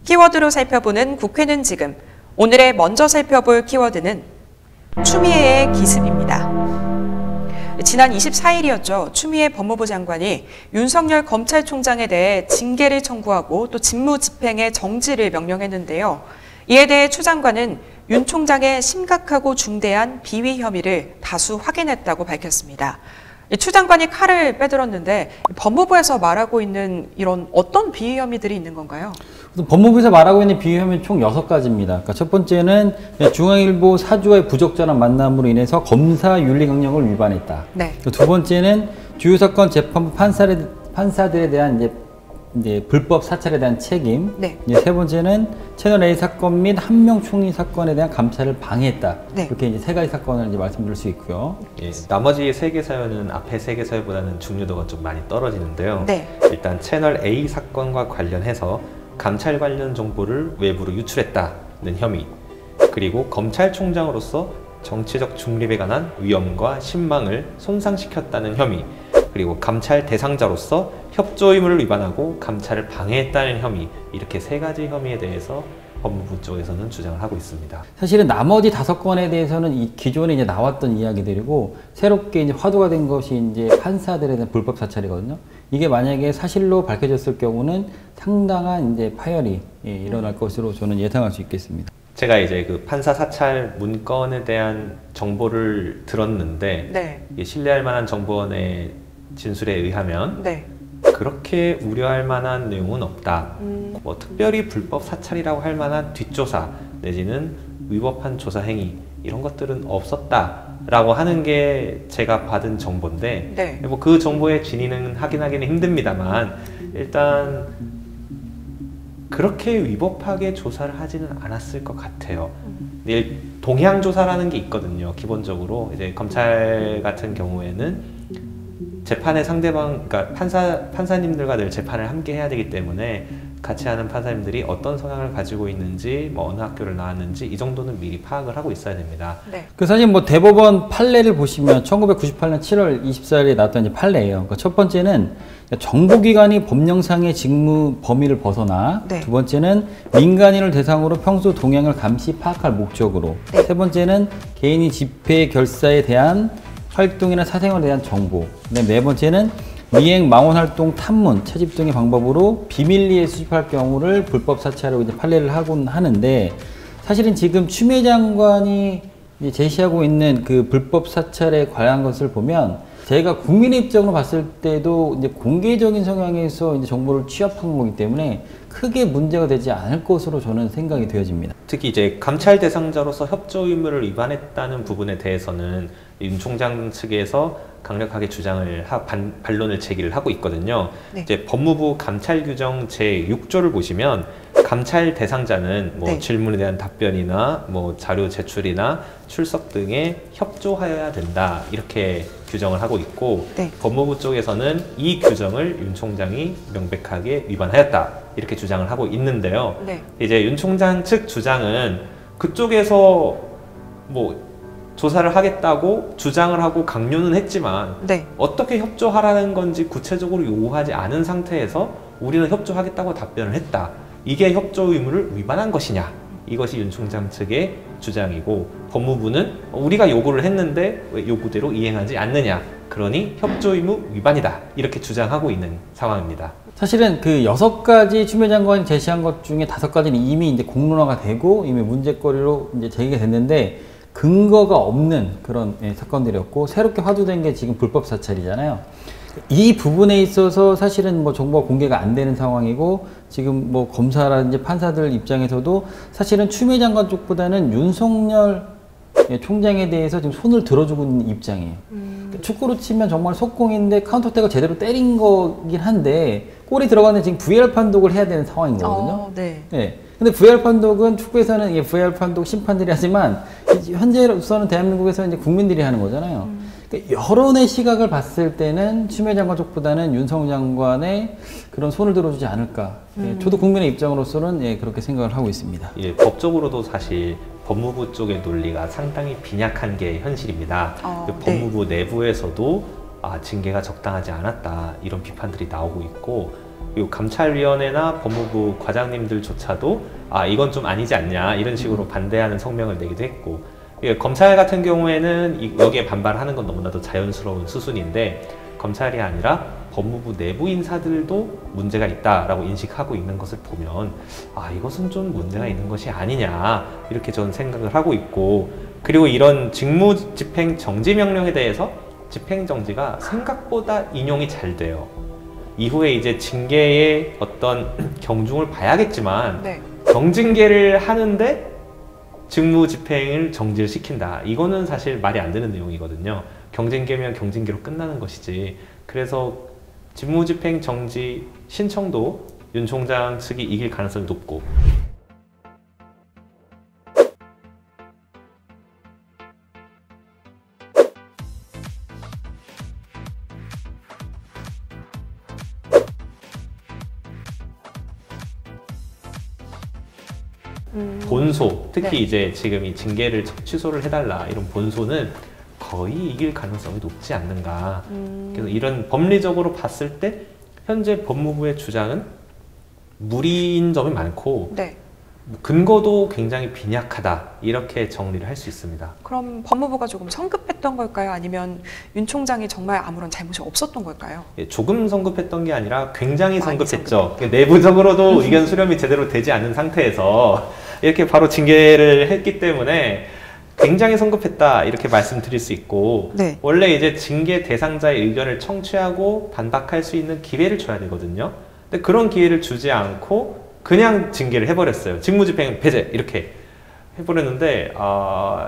키워드로 살펴보는 국회는 지금. 오늘의 먼저 살펴볼 키워드는 추미애의 기습입니다. 지난 24일이었죠. 추미애 법무부 장관이 윤석열 검찰총장에 대해 징계를 청구하고 또 직무집행의 정지를 명령했는데요. 이에 대해 추 장관은 윤 총장의 심각하고 중대한 비위 혐의를 다수 확인했다고 밝혔습니다. 추 장관이 칼을 빼들었는데 법무부에서 말하고 있는 이런 어떤 비위 혐의들이 있는 건가요? 법무부에서 말하고 있는 비위 혐의는 총 6가지입니다. 그러니까 첫 번째는 중앙일보 사주와의 부적절한 만남으로 인해서 검사 윤리 강령을 위반했다. 네. 두 번째는 주요 사건 재판부 판사들에 대한 이제 불법 사찰에 대한 책임. 네. 세 번째는 채널 A 사건 및 한명 총리 사건에 대한 감찰을 방해했다. 네. 이렇게 이제 3가지 사건을 이제 말씀드릴 수 있고요. 예, 나머지 3개 사연은 앞에 3개 사연보다는 중요도가 좀 많이 떨어지는데요. 네. 일단 채널 A 사건과 관련해서 감찰 관련 정보를 외부로 유출했다는 혐의, 그리고 검찰총장으로서 정치적 중립에 관한 위험과 신망을 손상시켰다는 혐의, 그리고 감찰 대상자로서 협조 의무를 위반하고 감찰을 방해했다는 혐의, 이렇게 3가지 혐의에 대해서 법무부 쪽에서는 주장을 하고 있습니다. 사실은 나머지 5건에 대해서는 이 기존에 이제 나왔던 이야기들이고 새롭게 이제 화두가 된 것이 이제 판사들에 대한 불법 사찰이거든요. 이게 만약에 사실로 밝혀졌을 경우는 상당한 이제 파열이 일어날 것으로 저는 예상할 수 있겠습니다. 제가 이제 그 판사 사찰 문건에 대한 정보를 들었는데, 네. 신뢰할 만한 정보원의 진술에 의하면 네. 그렇게 우려할 만한 내용은 없다. 뭐 특별히 불법 사찰이라고 할 만한 뒷조사 내지는 위법한 조사 행위 이런 것들은 없었다라고 하는 게 제가 받은 정보인데, 네. 뭐 그 정보의 진위는 확인하기는 힘듭니다만 일단 그렇게 위법하게 조사를 하지는 않았을 것 같아요. 동향 조사라는 게 있거든요. 기본적으로 이제 검찰 같은 경우에는 재판의 상대방, 그러니까 판사님들과 늘 재판을 함께 해야 되기 때문에 같이 하는 판사님들이 어떤 성향을 가지고 있는지, 뭐 어느 학교를 나왔는지 이 정도는 미리 파악을 하고 있어야 됩니다. 네. 그 사실 뭐 대법원 판례를 보시면 1998년 7월 24일에 나왔던 이제 판례예요. 그러니까 첫 번째는 정보기관이 법령상의 직무 범위를 벗어나, 네. 두 번째는 민간인을 대상으로 평소 동향을 감시 파악할 목적으로, 네. 세 번째는 개인이 집회 결사에 대한 활동이나 사생활에 대한 정보, 네 번째는 미행, 망원활동, 탐문, 채집 등의 방법으로 비밀리에 수집할 경우를 불법 사찰하고 이제 판례를 하곤 하는데, 사실은 지금 추미애 장관이 이제 제시하고 있는 그 불법 사찰에 관한 것을 보면 제가 국민의 입장으로 봤을 때도 이제 공개적인 성향에서 이제 정보를 취합한 거기 때문에 크게 문제가 되지 않을 것으로 저는 생각이 되어집니다. 특히 이제 감찰 대상자로서 협조 의무를 위반했다는 부분에 대해서는 윤 총장 측에서 강력하게 주장을 반론을 제기를 하고 있거든요. 네. 이제 법무부 감찰 규정 제6조를 보시면 감찰 대상자는 뭐 네. 질문에 대한 답변이나 뭐 자료 제출이나 출석 등에 협조하여야 된다, 이렇게 규정을 하고 있고, 네. 법무부 쪽에서는 이 규정을 윤 총장이 명백하게 위반하였다, 이렇게 주장을 하고 있는데요. 네. 이제 윤 총장 측 주장은 그쪽에서 뭐 조사를 하겠다고 주장을 하고 강요는 했지만, 네. 어떻게 협조하라는 건지 구체적으로 요구하지 않은 상태에서 우리는 협조하겠다고 답변을 했다, 이게 협조 의무를 위반한 것이냐, 이것이 윤 총장 측의 주장이고, 법무부는 우리가 요구를 했는데 왜 요구대로 이행하지 않느냐, 그러니 협조 의무 위반이다, 이렇게 주장하고 있는 상황입니다. 사실은 그 6가지 추미애 장관이 제시한 것 중에 5가지는 이미 이제 공론화가 되고 이미 문제거리로 이제 제기가 됐는데 근거가 없는 그런 사건들이었고, 새롭게 화두된 게 지금 불법 사찰이잖아요. 이 부분에 있어서 사실은 뭐 정보가 공개가 안 되는 상황이고, 지금 뭐 검사라든지 판사들 입장에서도 사실은 추미애 장관 쪽보다는 윤석열 총장에 대해서 지금 손을 들어주고 있는 입장이에요. 축구로 치면 정말 속공인데 카운터태가 제대로 때린 거긴 한데 골이 들어가는 지금 VAR 판독을 해야 되는 상황인 거거든요. 네. 네. 근데 VAR 판독은 축구에서는 VAR 판독 심판들이 하지만 현재로서는 대한민국에서 이제 국민들이 하는 거잖아요. 그러니까 여론의 시각을 봤을 때는 추미애 장관 쪽보다는 윤석열 장관의 그런 손을 들어주지 않을까. 저도 국민의 입장으로서는 그렇게 생각을 하고 있습니다. 예, 법적으로도 사실 법무부 쪽의 논리가 상당히 빈약한 게 현실입니다. 법무부 내부에서도 징계가 적당하지 않았다, 이런 비판들이 나오고 있고, 그리고 감찰위원회나 법무부 과장님들조차도 이건 좀 아니지 않냐 이런 식으로 반대하는 성명을 내기도 했고, 검찰 같은 경우에는 여기에 반발하는 건 너무나도 자연스러운 수순인데 검찰이 아니라 법무부 내부 인사들도 문제가 있다라고 인식하고 있는 것을 보면 이것은 좀 문제가 있는 것이 아니냐 이렇게 저는 생각을 하고 있고, 그리고 이런 직무집행 정지 명령에 대해서 집행정지가 생각보다 인용이 잘 돼요. 이후에 이제 징계의 어떤 경중을 봐야겠지만 네. 경징계를 하는데 직무집행을 정지를 시킨다. 이거는 사실 말이 안 되는 내용이거든요. 경징계면 경징계로 끝나는 것이지. 그래서 직무집행 정지 신청도 윤 총장 측이 이길 가능성이 높고, 본소, 특히 네. 이제 지금 이 징계를 취소를 해달라 이런 본소는 거의 이길 가능성이 높지 않는가. 그래서 이런 법리적으로 봤을 때 현재 법무부의 주장은 무리인 점이 많고 네. 근거도 굉장히 빈약하다 이렇게 정리를 할 수 있습니다. 그럼 법무부가 조금 성급했던 걸까요? 아니면 윤 총장이 정말 아무런 잘못이 없었던 걸까요? 조금 성급했던 게 아니라 굉장히 많이 성급했죠. 내부적으로도 의견 수렴이 제대로 되지 않은 상태에서 이렇게 바로 징계를 했기 때문에 굉장히 성급했다 이렇게 말씀드릴 수 있고, 네. 원래 이제 징계 대상자의 의견을 청취하고 반박할 수 있는 기회를 줘야 되거든요. 근데 그런 기회를 주지 않고 그냥 징계를 해버렸어요. 직무집행 배제 이렇게 해버렸는데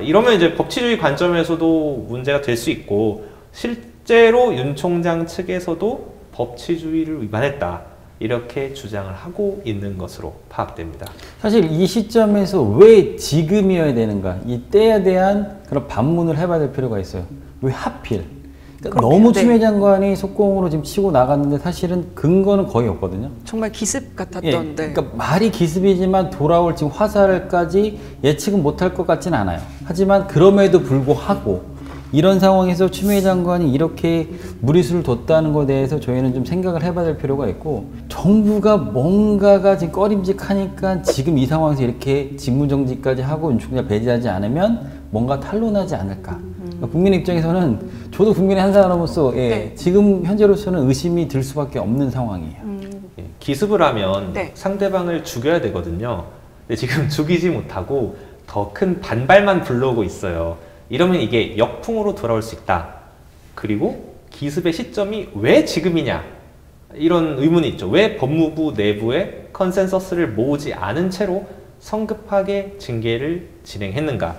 이러면 이제 법치주의 관점에서도 문제가 될 수 있고, 실제로 윤 총장 측에서도 법치주의를 위반했다 이렇게 주장을 하고 있는 것으로 파악됩니다. 사실 이 시점에서 왜 지금이어야 되는가, 이 때에 대한 그런 반문을 해봐야 될 필요가 있어요. 왜 하필? 그러니까 너무 네. 추미애 장관이 속공으로 지금 치고 나갔는데 사실은 근거는 거의 없거든요. 정말 기습 같았던. 예, 네. 그러니까 말이 기습이지만 돌아올 지금 화살까지 예측은 못할 것 같지는 않아요. 하지만 그럼에도 불구하고 이런 상황에서 추미애 장관이 이렇게 무리수를 뒀다는 것에 대해서 저희는 좀 생각을 해봐야 될 필요가 있고, 정부가 뭔가가 지금 꺼림직하니까 지금 이 상황에서 이렇게 직무정지까지 하고 윤 총장 배제하지 않으면 뭔가 탄로나지 않을까. 그러니까 국민 입장에서는, 저도 국민의 한 사람으로서 네. 지금 현재로서는 의심이 들 수밖에 없는 상황이에요. 기습을 하면 네. 상대방을 죽여야 되거든요. 근데 지금 죽이지 못하고 더 큰 반발만 불러오고 있어요. 이러면 이게 역풍으로 돌아올 수 있다. 그리고 기습의 시점이 왜 지금이냐, 이런 의문이 있죠. 왜 법무부 내부에 컨센서스를 모으지 않은 채로 성급하게 징계를 진행했는가.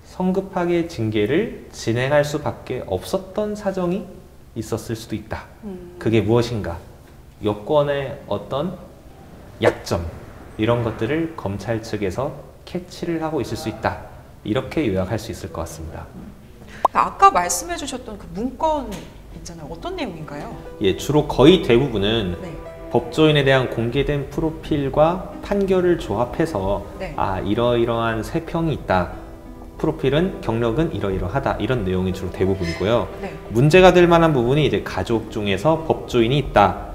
성급하게 징계를 진행할 수밖에 없었던 사정이 있었을 수도 있다. 그게 무엇인가? 여권의 어떤 약점, 이런 것들을 검찰 측에서 캐치를 하고 있을 수 있다. 이렇게 요약할 수 있을 것 같습니다. 아까 말씀해 주셨던 그 문건 있잖아요. 어떤 내용인가요? 예, 주로 거의 대부분은 네. 법조인에 대한 공개된 프로필과 판결을 조합해서 네. 이러이러한 세평이 있다. 프로필은 경력은 이러이러하다. 이런 내용이 주로 대부분이고요. 네. 문제가 될 만한 부분이 이제 가족 중에서 법조인이 있다.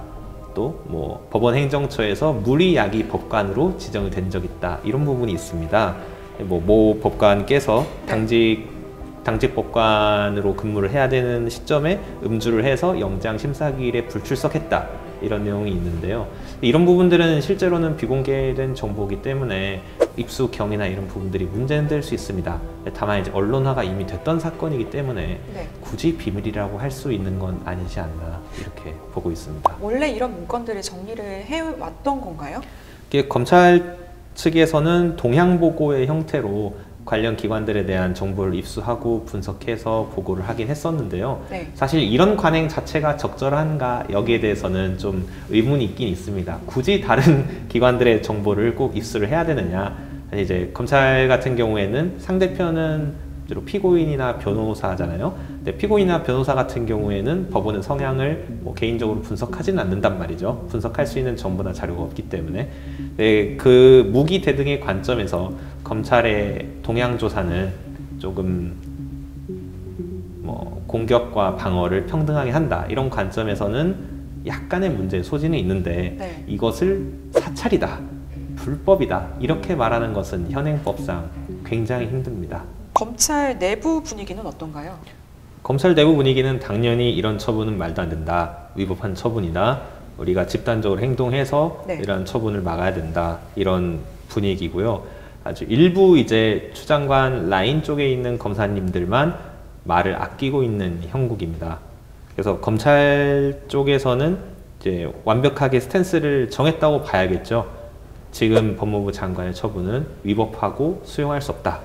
또 뭐 법원 행정처에서 무리야기 법관으로 지정이 된 적 있다. 이런 부분이 있습니다. 모 법관께서 당직 법관으로 근무를 해야 되는 시점에 음주를 해서 영장 심사기일에 불출석했다. 이런 내용이 있는데요. 이런 부분들은 실제로는 비공개된 정보이기 때문에 입수 경위나 이런 부분들이 문제는 될 수 있습니다. 다만 이제 언론화가 이미 됐던 사건이기 때문에 네. 굳이 비밀이라고 할 수 있는 건 아니지 않나 이렇게 보고 있습니다. 원래 이런 문건들을 정리를 해왔던 건가요? 이게 검찰 측에서는 동향 보고의 형태로 관련 기관들에 대한 정보를 입수하고 분석해서 보고를 하긴 했었는데요. 네. 사실 이런 관행 자체가 적절한가 여기에 대해서는 좀 의문이 있긴 있습니다. 굳이 다른 기관들의 정보를 꼭 입수를 해야 되느냐. 이제 검찰 같은 경우에는 상대편은 주로 피고인이나 변호사잖아요. 근데 피고인이나 변호사 같은 경우에는 법원은 성향을 개인적으로 분석하지는 않는단 말이죠. 분석할 수 있는 정보나 자료가 없기 때문에. 네, 그 무기 대등의 관점에서 검찰의 동향 조사는 조금 공격과 방어를 평등하게 한다. 이런 관점에서는 약간의 문제 소지는 있는데 네. 이것을 사찰이다, 불법이다 이렇게 말하는 것은 현행법상 굉장히 힘듭니다. 검찰 내부 분위기는 어떤가요? 검찰 내부 분위기는 당연히 이런 처분은 말도 안 된다, 위법한 처분이다, 우리가 집단적으로 행동해서 네. 이런 처분을 막아야 된다, 이런 분위기고요. 아주 일부 이제 추 장관 라인 쪽에 있는 검사님들만 말을 아끼고 있는 형국입니다. 그래서 검찰 쪽에서는 이제 완벽하게 스탠스를 정했다고 봐야겠죠. 지금 법무부 장관의 처분은 위법하고 수용할 수 없다,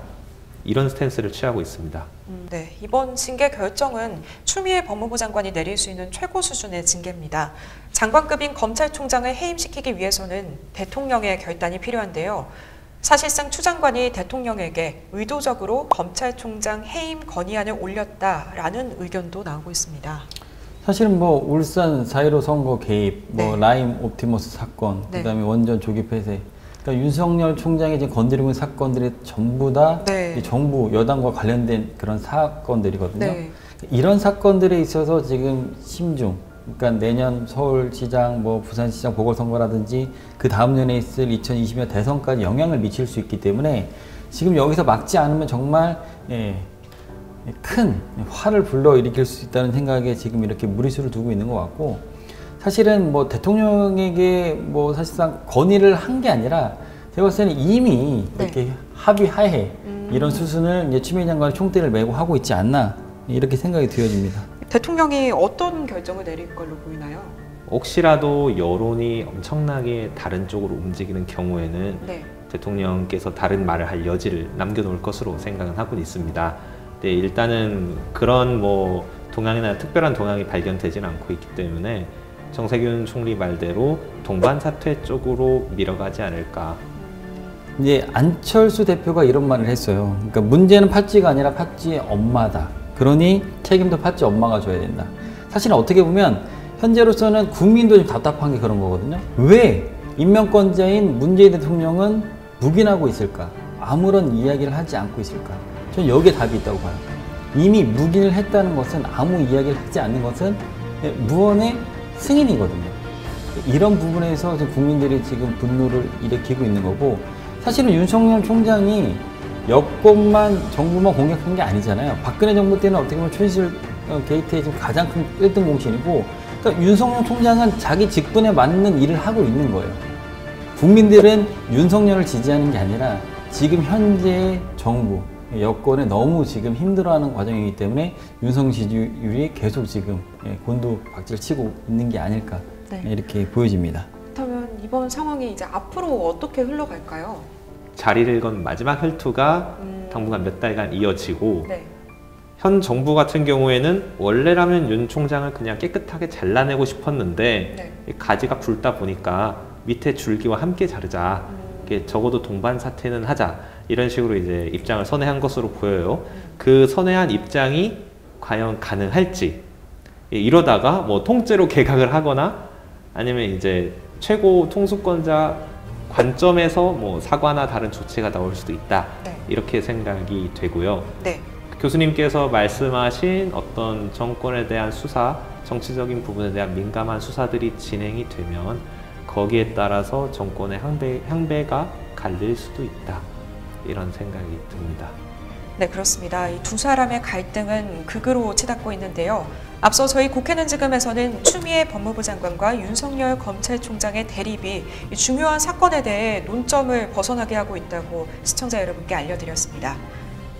이런 스탠스를 취하고 있습니다. 네, 이번 징계 결정은 추미애 법무부 장관이 내릴 수 있는 최고 수준의 징계입니다. 장관급인 검찰총장을 해임시키기 위해서는 대통령의 결단이 필요한데요. 사실상 추 장관이 대통령에게 의도적으로 검찰총장 해임 건의안을 올렸다라는 의견도 나오고 있습니다. 사실은 뭐 울산 4.15 선거 개입, 뭐 네. 라임 옵티머스 사건, 네. 그다음에 원전 조기 폐쇄, 그러니까 윤석열 총장이 지금 건드리고 있는 사건들이 전부 다 네. 이 정부 여당과 관련된 그런 사건들이거든요. 네. 이런 사건들에 있어서 지금 심중, 그러니까 내년 서울시장, 뭐 부산시장 보궐선거라든지 그 다음 년에 있을 2020년 대선까지 영향을 미칠 수 있기 때문에 지금 여기서 막지 않으면 정말 큰 화를 불러일으킬 수 있다는 생각에 지금 이렇게 무리수를 두고 있는 것 같고, 사실은 뭐 대통령에게 뭐 사실상 건의를 한 게 아니라 제가 봤을 때는 이미 네. 이렇게 합의하에 이런 수순을 이제 추미애 장관이 총대를 메고 하고 있지 않나, 이렇게 생각이 되어집니다. 대통령이 어떤 결정을 내릴 걸로 보이나요? 혹시라도 여론이 엄청나게 다른 쪽으로 움직이는 경우에는 네. 대통령께서 다른 말을 할 여지를 남겨놓을 것으로 생각은 하고 있습니다. 네, 일단은 그런 뭐 동향이나 특별한 동향이 발견되지는 않고 있기 때문에 정세균 총리 말대로 동반 사퇴 쪽으로 밀어가지 않을까. 이제 안철수 대표가 이런 말을 했어요. 그러니까 문제는 팥쥐가 아니라 팥쥐의 엄마다. 그러니 책임도 팥쥐 엄마가 져야 된다. 사실은 어떻게 보면 현재로서는 국민도 좀 답답한 게 그런 거거든요. 왜 임명권자인 문재인 대통령은 묵인하고 있을까? 아무런 이야기를 하지 않고 있을까? 저는 여기에 답이 있다고 봐요. 이미 묵인을 했다는 것은, 아무 이야기를 하지 않는 것은 무언의 승인이거든요. 이런 부분에서 지금 국민들이 지금 분노를 일으키고 있는 거고, 사실은 윤석열 총장이 여권만, 정부만 공격한 게 아니잖아요. 박근혜 정부 때는 어떻게 보면 최순실 게이트의 지금 가장 큰 1등 공신이고, 그러니까 윤석열 총장은 자기 직분에 맞는 일을 하고 있는 거예요. 국민들은 윤석열을 지지하는 게 아니라 지금 현재의 정부, 여권에 너무 지금 힘들어하는 과정이기 때문에 윤석열 지지율이 계속 지금 곤두박질 치고 있는 게 아닐까, 네. 이렇게 보여집니다. 그렇다면 이번 상황이 이제 앞으로 어떻게 흘러갈까요? 자리를 건 마지막 혈투가 당분간 몇 달간 이어지고, 네. 현 정부 같은 경우에는 원래라면 윤 총장을 그냥 깨끗하게 잘라내고 싶었는데 네. 이 가지가 굵다 보니까 밑에 줄기와 함께 자르자, 이렇게 적어도 동반 사퇴는 하자, 이런 식으로 이제 입장을 선회한 것으로 보여요. 그 선회한 입장이 과연 가능할지, 이러다가 뭐 통째로 개각을 하거나 아니면 이제 최고 통수권자 관점에서 뭐 사과나 다른 조치가 나올 수도 있다, 네. 이렇게 생각이 되고요. 네. 교수님께서 말씀하신 어떤 정권에 대한 수사, 정치적인 부분에 대한 민감한 수사들이 진행이 되면 거기에 따라서 정권의 향배가 갈릴 수도 있다, 이런 생각이 듭니다. 네, 그렇습니다. 이 두 사람의 갈등은 극으로 치닫고 있는데요. 앞서 저희 국회는 지금에서는 추미애 법무부 장관과 윤석열 검찰총장의 대립이 이 중요한 사건에 대해 논점을 벗어나게 하고 있다고 시청자 여러분께 알려드렸습니다.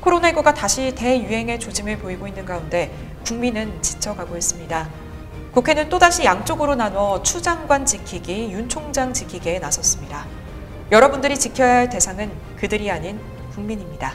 코로나19가 다시 대유행의 조짐을 보이고 있는 가운데 국민은 지쳐가고 있습니다. 국회는 또다시 양쪽으로 나눠 추 장관 지키기, 윤 총장 지키기에 나섰습니다. 여러분들이 지켜야 할 대상은 그들이 아닌 국민입니다.